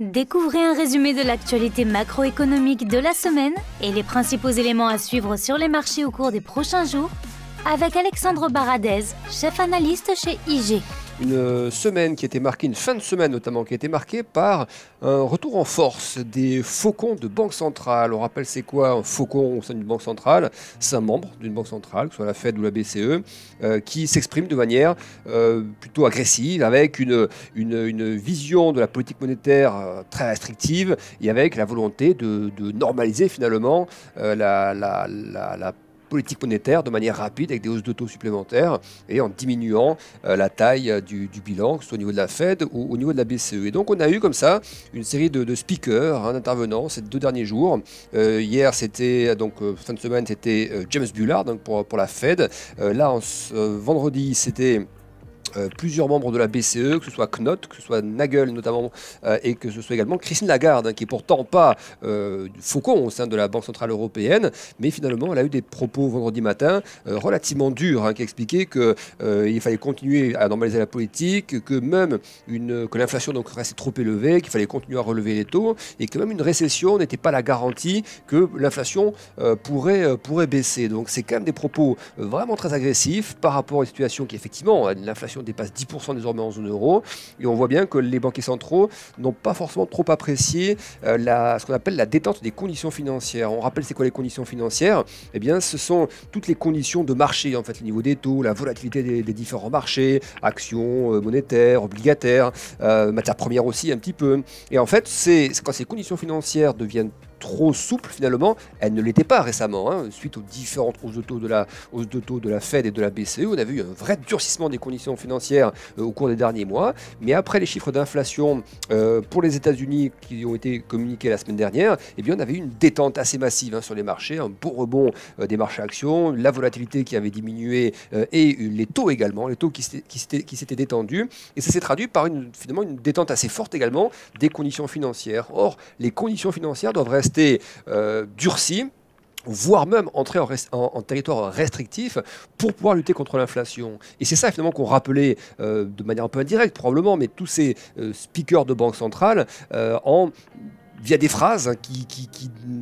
Découvrez un résumé de l'actualité macroéconomique de la semaine et les principaux éléments à suivre sur les marchés au cours des prochains jours avec Alexandre Baradez, chef analyste chez IG. Une semaine qui a été marquée, une fin de semaine notamment, qui a été marquée par un retour en force des faucons de banque centrale. On rappelle c'est quoi un faucon au sein d'une banque centrale? C'est un membre d'une banque centrale, que ce soit la Fed ou la BCE, qui s'exprime de manière plutôt agressive, avec une vision de la politique monétaire très restrictive et avec la volonté de normaliser finalement la politique monétaire de manière rapide avec des hausses de taux supplémentaires et en diminuant la taille du bilan, que ce soit au niveau de la Fed ou au niveau de la BCE. Et donc on a eu comme ça une série de speakers, d'intervenants ces 2 derniers jours. Hier c'était donc fin de semaine c'était James Bullard donc pour la Fed. Vendredi c'était plusieurs membres de la BCE, que ce soit Knot, que ce soit Nagel notamment, et que ce soit également Christine Lagarde, qui est pourtant pas faucon au sein de la Banque Centrale Européenne, mais finalement elle a eu des propos vendredi matin relativement durs, qui expliquaient qu'il fallait continuer à normaliser la politique, que même que l'inflation donc restait trop élevée, qu'il fallait continuer à relever les taux, et que même une récession n'était pas la garantie que l'inflation pourrait baisser. Donc c'est quand même des propos vraiment très agressifs par rapport à une situation qui effectivement, l'inflation dépasse 10% désormais en zone euro, et on voit bien que les banquiers centraux n'ont pas forcément trop apprécié ce qu'on appelle la détente des conditions financières. On rappelle c'est quoi les conditions financières? Eh bien ce sont toutes les conditions de marché, en fait, le niveau des taux, la volatilité des différents marchés, actions, monétaires, obligataires, matières premières aussi un petit peu. Et en fait, quand ces conditions financières deviennent trop souple finalement, elle ne l'était pas récemment, suite aux différentes hausses de taux de la Fed et de la BCE. On a vu un vrai durcissement des conditions financières au cours des derniers mois, mais après les chiffres d'inflation pour les États-Unis qui ont été communiqués la semaine dernière, eh bien on avait eu une détente assez massive sur les marchés, un beau rebond des marchés actions, la volatilité qui avait diminué et les taux également, les taux qui s'étaient détendus, et ça s'est traduit par finalement une détente assez forte également des conditions financières. Or, les conditions financières doivent rester durcies, voire même entrer en territoire restrictif pour pouvoir lutter contre l'inflation. Et c'est ça finalement qu'on rappelait de manière un peu indirecte probablement, mais tous ces speakers de banque centrale via des phrases qui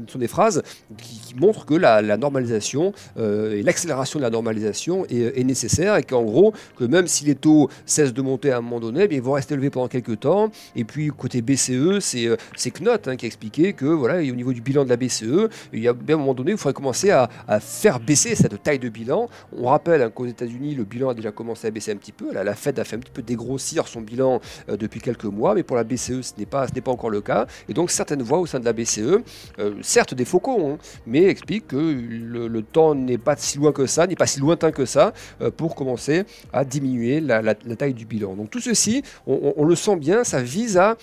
sont des phrases qui montrent que la normalisation et l'accélération de la normalisation est nécessaire, et qu'en gros, que même si les taux cessent de monter à un moment donné, ils vont rester élevés pendant quelques temps. Et puis côté BCE, c'est Knot qui a expliqué que voilà, au niveau du bilan de la BCE, il y a bien un moment donné, il faudrait commencer à faire baisser cette taille de bilan. On rappelle qu'aux États-Unis, le bilan a déjà commencé à baisser un petit peu. La Fed a fait un petit peu dégrossir son bilan depuis quelques mois, mais pour la BCE, ce n'est pas encore le cas. Et donc certaines voix au sein de la BCE, certes des faucons, mais expliquent que le temps n'est pas si loin que ça, n'est pas si lointain que ça, pour commencer à diminuer la taille du bilan. Donc tout ceci, on le sent bien, ça vise à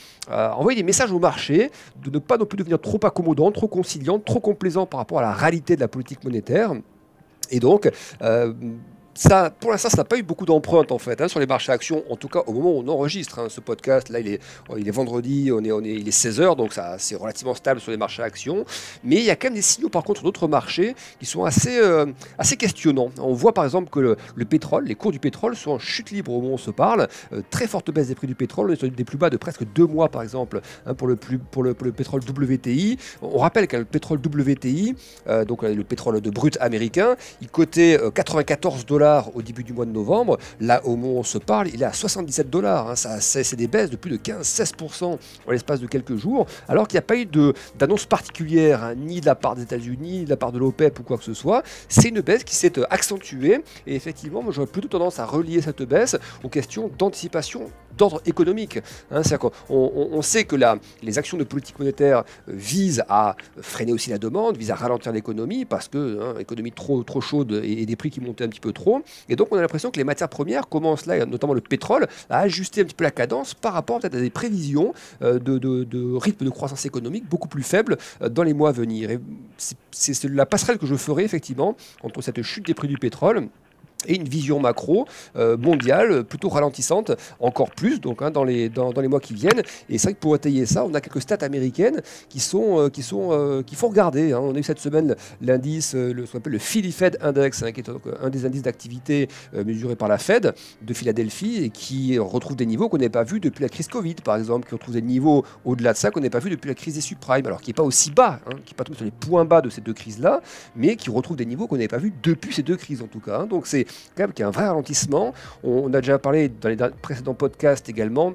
envoyer des messages au marché, de ne pas non plus devenir trop accommodant, trop conciliant, trop complaisant par rapport à la réalité de la politique monétaire. Et donc, ça, pour l'instant, ça n'a pas eu beaucoup d'empreintes en fait sur les marchés actions, en tout cas au moment où on enregistre ce podcast. Là, il est vendredi, il est 16h, donc c'est relativement stable sur les marchés actions. Mais il y a quand même des signaux par contre d'autres marchés qui sont assez questionnants. On voit par exemple que le pétrole, les cours du pétrole sont en chute libre au moment où on se parle. Très forte baisse des prix du pétrole, on est sur des plus bas de presque 2 mois par exemple pour le pétrole WTI. On rappelle que le pétrole WTI, donc le pétrole de brut américain, il cotait $94 au début du mois de novembre. Là, au moment où on se parle, il est à $77. C'est des baisses de plus de 15-16% en l'espace de quelques jours, alors qu'il n'y a pas eu d'annonce particulière, ni de la part des États-Unis, ni de la part de l'OPEP ou quoi que ce soit. C'est une baisse qui s'est accentuée, et effectivement, moi j'aurais plutôt tendance à relier cette baisse aux questions d'anticipation d'ordre économique. On sait que les actions de politique monétaire visent à freiner aussi la demande, visent à ralentir l'économie, parce que l'économie trop chaude et des prix qui montaient un petit peu trop. Et donc on a l'impression que les matières premières commencent là, notamment le pétrole, à ajuster un petit peu la cadence par rapport peut-être à des prévisions de rythme de croissance économique beaucoup plus faible dans les mois à venir. Et c'est la passerelle que je ferai effectivement entre cette chute des prix du pétrole et une vision macro mondiale plutôt ralentissante, encore plus donc dans les mois qui viennent. Et c'est vrai que pour étayer ça, on a quelques stats américaines qu'il faut regarder. On a eu cette semaine l'indice, ce qu'on appelle le Philly Fed Index, qui est un des indices d'activité mesurés par la Fed de Philadelphie et qui retrouve des niveaux qu'on n'avait pas vus depuis la crise Covid, par exemple, qui retrouve des niveaux au-delà de ça qu'on n'avait pas vu depuis la crise des subprimes, alors qui n'est pas aussi bas, qui n'est pas tombé sur les points bas de ces deux crises-là, mais qui retrouve des niveaux qu'on n'avait pas vus depuis ces deux crises en tout cas. Donc c'est quand même qu'il y a un vrai ralentissement. On a déjà parlé dans les précédents podcasts également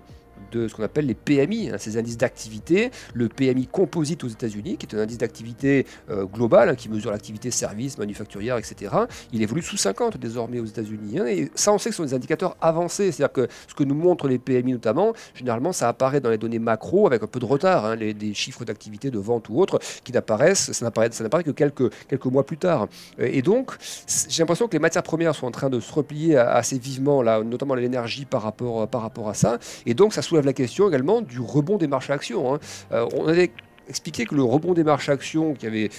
de ce qu'on appelle les PMI, ces indices d'activité. Le PMI composite aux États-Unis, qui est un indice d'activité global, qui mesure l'activité service, manufacturière, etc. Il évolue sous 50 désormais aux États-Unis. Et ça, on sait que ce sont des indicateurs avancés. C'est-à-dire que ce que nous montrent les PMI notamment, généralement, ça apparaît dans les données macro avec un peu de retard. Des chiffres d'activité de vente ou autres qui ça n'apparaît que quelques mois plus tard. Et donc, j'ai l'impression que les matières premières sont en train de se replier assez vivement, là, notamment l'énergie par rapport à ça. Et donc, ça soulève la question également du rebond des marchés actions. On avait expliqué que le rebond des marchés actions qui avait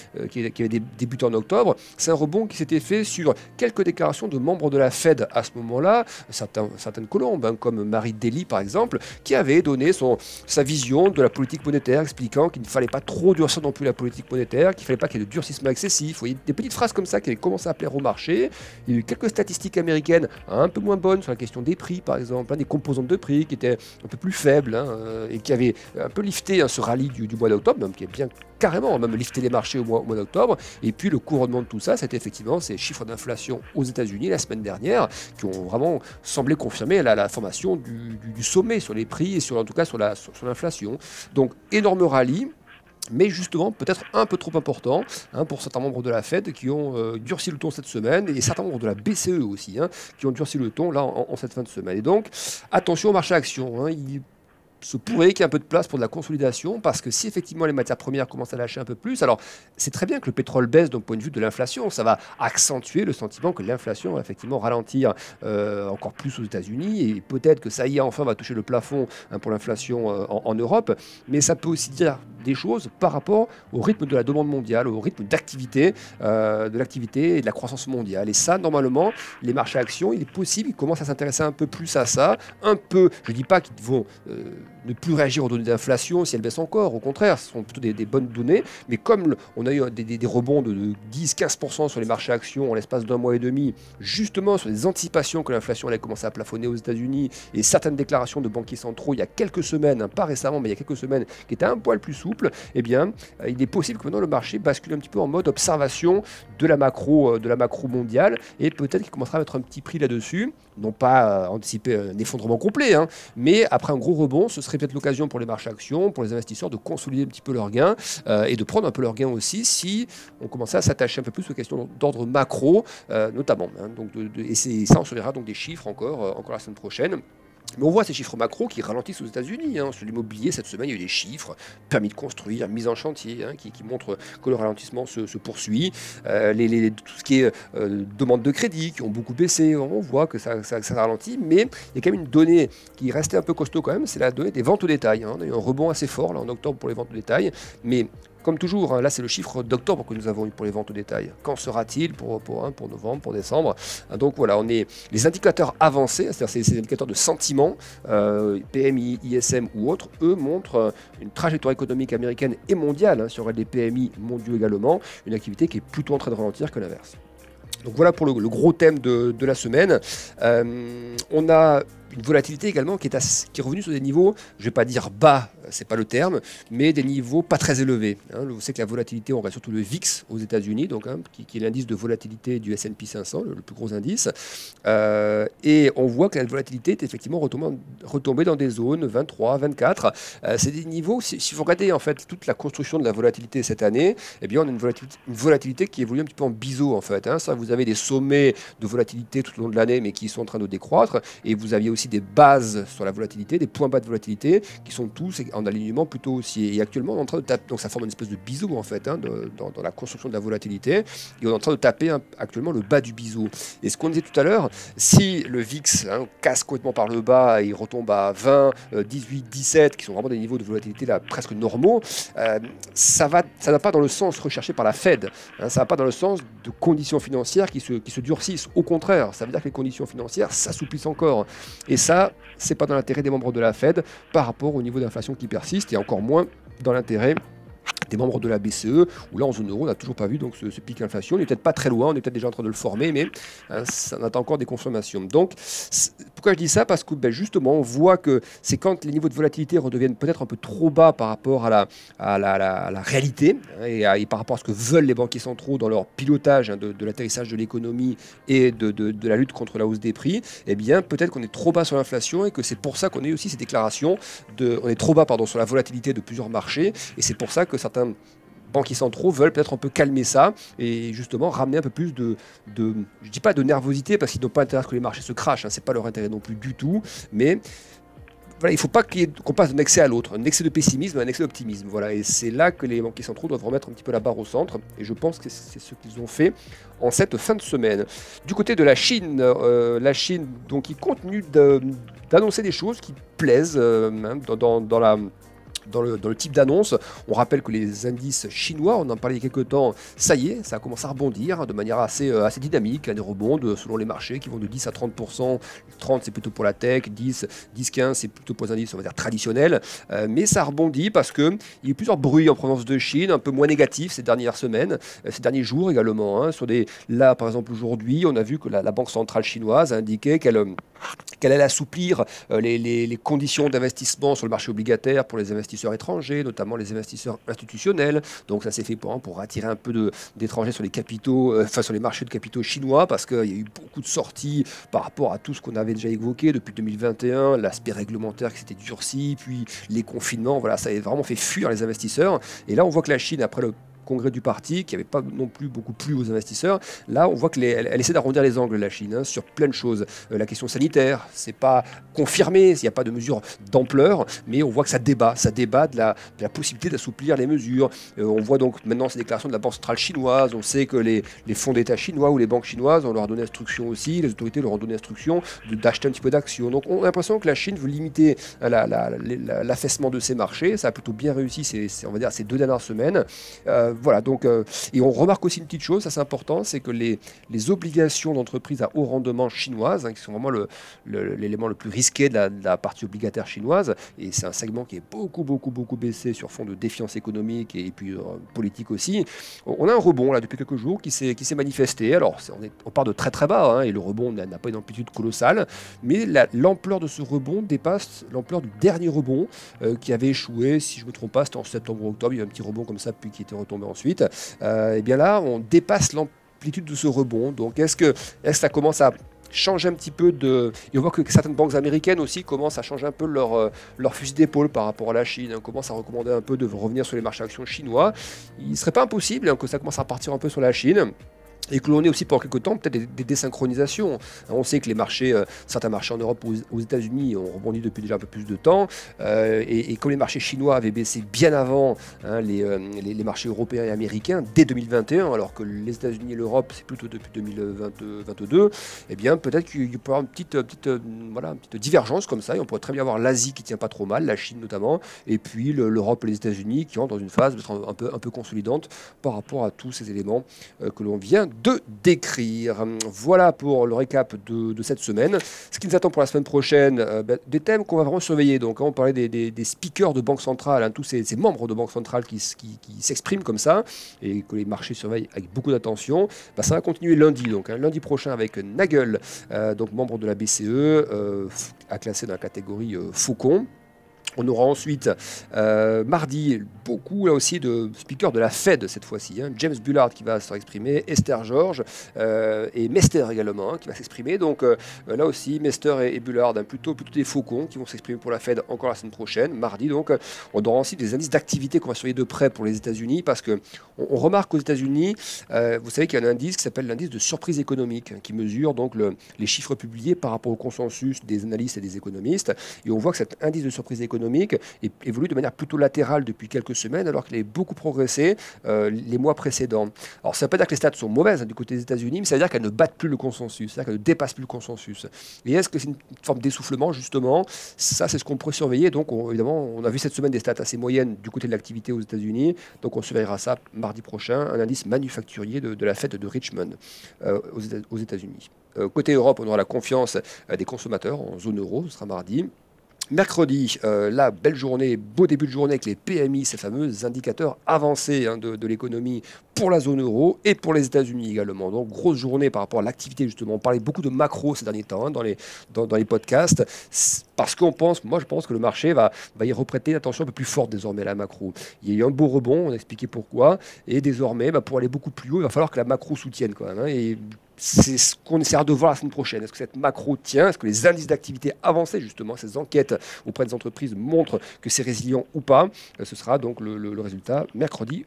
débuté en octobre, c'est un rebond qui s'était fait sur quelques déclarations de membres de la Fed à ce moment-là, certaines colombes, comme Marie Daly par exemple, qui avait donné sa vision de la politique monétaire, expliquant qu'il ne fallait pas trop durcir non plus la politique monétaire, qu'il ne fallait pas qu'il y ait de durcissement excessif. Vous voyez, des petites phrases comme ça qui avaient commencé à plaire au marché. Il y a eu quelques statistiques américaines un peu moins bonnes sur la question des prix, par exemple, des composantes de prix qui étaient un peu plus faibles et qui avaient un peu lifté ce rallye du mois d'octobre, qui est bien carrément même lifté les marchés au mois d'octobre. Et puis le couronnement de tout ça, c'était effectivement ces chiffres d'inflation aux États-Unis la semaine dernière qui ont vraiment semblé confirmer la formation du sommet sur les prix et en tout cas sur l'inflation. Donc énorme rallye, mais justement peut-être un peu trop important pour certains membres de la Fed qui ont durci le ton cette semaine, et certains membres de la BCE aussi qui ont durci le ton là en cette fin de semaine. Et donc attention au marché actions, il se pourrait qu'il y ait un peu de place pour de la consolidation, parce que si effectivement les matières premières commencent à lâcher un peu plus, alors c'est très bien que le pétrole baisse d'un point de vue de l'inflation, ça va accentuer le sentiment que l'inflation va effectivement ralentir encore plus aux États-Unis, et peut-être que ça y est, enfin, va toucher le plafond pour l'inflation en Europe, mais ça peut aussi dire des choses par rapport au rythme de la demande mondiale, au rythme d'activité, de l'activité et de la croissance mondiale. Et ça, normalement, les marchés actions, il est possible qu'ils commencent à s'intéresser un peu plus à ça, un peu, je ne dis pas qu'ils vont ne plus réagir aux données d'inflation si elles baissent encore, au contraire, ce sont plutôt des bonnes données, mais comme on a eu des rebonds de 10-15% sur les marchés actions en l'espace d'un mois et demi, justement sur des anticipations que l'inflation allait commencer à plafonner aux États-Unis, et certaines déclarations de banquiers centraux il y a quelques semaines, pas récemment, mais il y a quelques semaines, qui étaient un poil plus souples, eh bien, il est possible que maintenant le marché bascule un petit peu en mode observation de la macro mondiale, et peut-être qu'il commencera à mettre un petit prix là-dessus, non pas anticiper un effondrement complet, mais après un gros rebond, ce serait peut-être l'occasion pour les marchés actions, pour les investisseurs de consolider un petit peu leurs gains et de prendre un peu leurs gains aussi si on commençait à s'attacher un peu plus aux questions d'ordre macro, notamment. Et ça, on se verra donc des chiffres encore la semaine prochaine. Mais on voit ces chiffres macro qui ralentissent aux États-Unis. Sur l'immobilier, cette semaine, il y a eu des chiffres, permis de construire, mise en chantier, qui montrent que le ralentissement se poursuit. Tout ce qui est demande de crédit, qui ont beaucoup baissé, on voit que ça ralentit. Mais il y a quand même une donnée qui restait un peu costaud quand même, c'est la donnée des ventes au détail. On a eu un rebond assez fort là, en octobre pour les ventes au détail. Mais comme toujours, là c'est le chiffre d'octobre que nous avons eu pour les ventes au détail. Quand sera-t-il pour novembre, pour décembre? Donc voilà, les indicateurs avancés, c'est-à-dire ces indicateurs de sentiment, PMI, ISM ou autres, eux montrent une trajectoire économique américaine et mondiale, si on regarde les PMI mondiaux également, une activité qui est plutôt en train de ralentir que l'inverse. Donc voilà pour le gros thème de la semaine. On a une volatilité également qui est revenue sur des niveaux, je ne vais pas dire bas, c'est pas le terme, mais des niveaux pas très élevés. Vous savez que la volatilité, on regarde surtout le VIX aux États-Unis, donc qui est l'indice de volatilité du S&P 500, le plus gros indice, et on voit que la volatilité est effectivement retombée dans des zones 23, 24. C'est des niveaux, si vous regardez en fait toute la construction de la volatilité cette année, eh bien on a une volatilité qui évolue un petit peu en biseau en fait. Ça, vous avez des sommets de volatilité tout au long de l'année, mais qui sont en train de décroître, et vous aviez aussi aussi des bases sur la volatilité, des points bas de volatilité, qui sont tous en alignement plutôt haussier. Et actuellement, on est en train de taper, donc ça forme une espèce de biseau en fait, dans la construction de la volatilité, et on est en train de taper actuellement le bas du biseau. Et ce qu'on disait tout à l'heure, si le VIX casse complètement par le bas et il retombe à 20, 18, 17, qui sont vraiment des niveaux de volatilité là, presque normaux, ça n'a pas dans le sens recherché par la Fed, ça ne va pas dans le sens de conditions financières qui se durcissent. Au contraire, ça veut dire que les conditions financières s'assouplissent encore. Et ça, c'est pas dans l'intérêt des membres de la Fed par rapport au niveau d'inflation qui persiste, et encore moins dans l'intérêt des membres de la BCE, où là en zone euro on n'a toujours pas vu donc ce pic d'inflation. On n'est peut-être pas très loin, on est peut-être déjà en train de le former, mais ça attend encore des confirmations. Donc pourquoi je dis ça? Parce que justement on voit que c'est quand les niveaux de volatilité redeviennent peut-être un peu trop bas par rapport à la réalité, et par rapport à ce que veulent les banquiers centraux dans leur pilotage de l'atterrissage de l'économie et de la lutte contre la hausse des prix. Eh bien peut-être qu'on est trop bas sur l'inflation, et que c'est pour ça qu'on a aussi ces déclarations on est trop bas sur la volatilité de plusieurs marchés, et c'est pour ça que certains banquiers centraux veulent peut-être un peu calmer ça et justement ramener un peu plus je dis pas de nervosité, parce qu'ils n'ont pas intérêt à ce que les marchés se crachent, c'est pas leur intérêt non plus du tout, mais voilà, il ne faut pas qu'on passe d'un excès à l'autre, un excès de pessimisme à un excès d'optimisme. Voilà, et c'est là que les banquiers centraux doivent remettre un petit peu la barre au centre, et je pense que c'est ce qu'ils ont fait en cette fin de semaine. Du côté de la Chine donc, qui continue d'annoncer des choses qui plaisent dans le type d'annonce. On rappelle que les indices chinois, on en parlait il y a quelques temps, ça y est, ça a commencé à rebondir de manière assez dynamique, des rebonds selon les marchés qui vont de 10 à 30%. 30 c'est plutôt pour la tech, 10-15 c'est plutôt pour les indices on va dire traditionnels, mais ça rebondit parce qu'il y a eu plusieurs bruits en provenance de Chine, un peu moins négatifs ces dernières semaines, ces derniers jours également. Là par exemple aujourd'hui, on a vu que la Banque centrale chinoise a indiqué qu'elle allait assouplir les conditions d'investissement sur le marché obligataire pour les investisseurs étrangers, notamment les investisseurs institutionnels. Donc ça s'est fait pour attirer un peu d'étrangers sur les capitaux, sur les marchés de capitaux chinois, parce qu'il y a eu beaucoup de sorties par rapport à tout ce qu'on avait déjà évoqué depuis 2021, l'aspect réglementaire qui s'était durci, puis les confinements, voilà, ça a vraiment fait fuir les investisseurs. Et là on voit que la Chine, après le congrès du parti, qui n'avait pas non plus beaucoup plu aux investisseurs. Là, on voit qu'elle essaie d'arrondir les angles, la Chine, sur plein de choses. La question sanitaire, c'est pas confirmé, il n'y a pas de mesures d'ampleur, mais on voit que ça débat de la possibilité d'assouplir les mesures. On voit donc maintenant ces déclarations de la Banque centrale chinoise. On sait que les fonds d'État chinois ou les banques chinoises, on leur a donné instruction aussi, les autorités leur ont donné instruction d'acheter un petit peu d'actions. Donc on a l'impression que la Chine veut limiter l'affaissement de ses marchés. Ça a plutôt bien réussi, on va dire, ces 2 dernières semaines. Voilà, donc, et on remarque aussi une petite chose, ça c'est important, c'est que les obligations d'entreprise à haut rendement chinoises, qui sont vraiment l'élément le plus risqué de la partie obligataire chinoise, et c'est un segment qui est beaucoup baissé sur fond de défiance économique et puis politique aussi, on a un rebond là depuis quelques jours qui s'est manifesté. Alors on part de très bas, et le rebond n'a pas une amplitude colossale, mais l'ampleur de ce rebond dépasse l'ampleur du dernier rebond qui avait échoué, si je ne me trompe pas, c'était en septembre ou octobre, il y a eu un petit rebond comme ça puis qui était retombé ensuite. Et bien là, on dépasse l'amplitude de ce rebond. Donc, est-ce que ça commence à changer un petit peu Et on voit que certaines banques américaines aussi commencent à changer un peu leur fusil d'épaule par rapport à la Chine. On commence à recommander un peu de revenir sur les marchés actions chinois. Il ne serait pas impossible que ça commence à partir un peu sur la Chine. Et que l'on ait aussi pour quelque temps peut-être des désynchronisations. On sait que les marchés, certains marchés en Europe ou aux États-Unis ont rebondi depuis déjà un peu plus de temps. Et comme les marchés chinois avaient baissé bien avant les marchés européens et américains dès 2021, alors que les États-Unis et l'Europe c'est plutôt depuis 2022, eh bien peut-être qu'il peut y avoir une petite divergence comme ça. Et on pourrait très bien avoir l'Asie qui tient pas trop mal, la Chine notamment, et puis l'Europe et les États-Unis qui entrent dans une phase un peu consolidante par rapport à tous ces éléments que l'on vient de décrire. Voilà pour le récap de cette semaine. Ce qui nous attend pour la semaine prochaine, des thèmes qu'on va vraiment surveiller. Donc, on parlait des speakers de banque centrale, tous ces membres de banque centrale qui s'expriment comme ça et que les marchés surveillent avec beaucoup d'attention. Ça va continuer lundi. Donc, lundi prochain avec Nagel, donc membre de la BCE, à classer dans la catégorie Faucon. On aura ensuite mardi beaucoup là aussi de speakers de la Fed cette fois-ci. James Bullard qui va s'exprimer, Esther George et Mester également qui va s'exprimer. Donc là aussi Mester et Bullard, plutôt des faucons qui vont s'exprimer pour la Fed encore la semaine prochaine, mardi. Donc on aura aussi des indices d'activité qu'on va surveiller de près pour les États-Unis parce que on remarque aux États-Unis, vous savez qu'il y a un indice qui s'appelle l'indice de surprise économique qui mesure donc les chiffres publiés par rapport au consensus des analystes et des économistes. Et on voit que cet indice de surprise économique évolue de manière plutôt latérale depuis quelques semaines, alors qu'il avait beaucoup progressé les mois précédents. Alors ça ne veut pas dire que les stats sont mauvaises du côté des États-Unis, mais ça veut dire qu'elles ne battent plus le consensus, c'est-à-dire qu'elles ne dépassent plus le consensus. Et est-ce que c'est une forme d'essoufflement, justement? Ça, c'est ce qu'on pourrait surveiller. Donc évidemment, on a vu cette semaine des stats assez moyennes du côté de l'activité aux États-Unis, donc on surveillera ça mardi prochain, un indice manufacturier de la fête de Richmond aux États-Unis. Côté Europe, on aura la confiance des consommateurs en zone euro, ce sera mardi. Mercredi, la belle journée, beau début de journée avec les PMI, ces fameux indicateurs avancés de l'économie pour la zone euro et pour les États-Unis également. Donc grosse journée par rapport à l'activité justement. On parlait beaucoup de macro ces derniers temps dans les podcasts parce qu'on pense, moi je pense que le marché va y reprêter une attention un peu plus forte désormais à la macro. Il y a eu un beau rebond, on a expliqué pourquoi, et désormais pour aller beaucoup plus haut, il va falloir que la macro soutienne quand même. Et c'est ce qu'on essaiera de voir la semaine prochaine. Est-ce que cette macro tient? Est-ce que les indices d'activité avancés, justement, ces enquêtes auprès des entreprises montrent que c'est résilient ou pas? Ce sera donc le résultat mercredi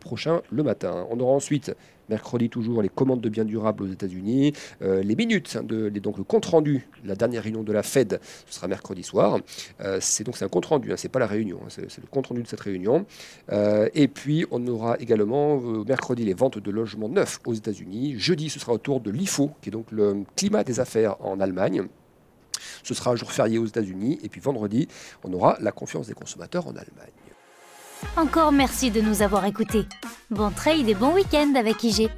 prochain le matin. On aura ensuite, mercredi toujours, les commandes de biens durables aux États-Unis, les minutes, donc le compte-rendu, la dernière réunion de la Fed, ce sera mercredi soir. C'est un compte-rendu, c'est pas la réunion, c'est le compte-rendu de cette réunion. Et puis, on aura également mercredi les ventes de logements neufs aux États-Unis. Jeudi, ce sera au tour de l'IFO, qui est donc le climat des affaires en Allemagne. Ce sera un jour férié aux États-Unis. Et puis vendredi, on aura la confiance des consommateurs en Allemagne. Encore merci de nous avoir écoutés. Bon trade et bon week-end avec IG.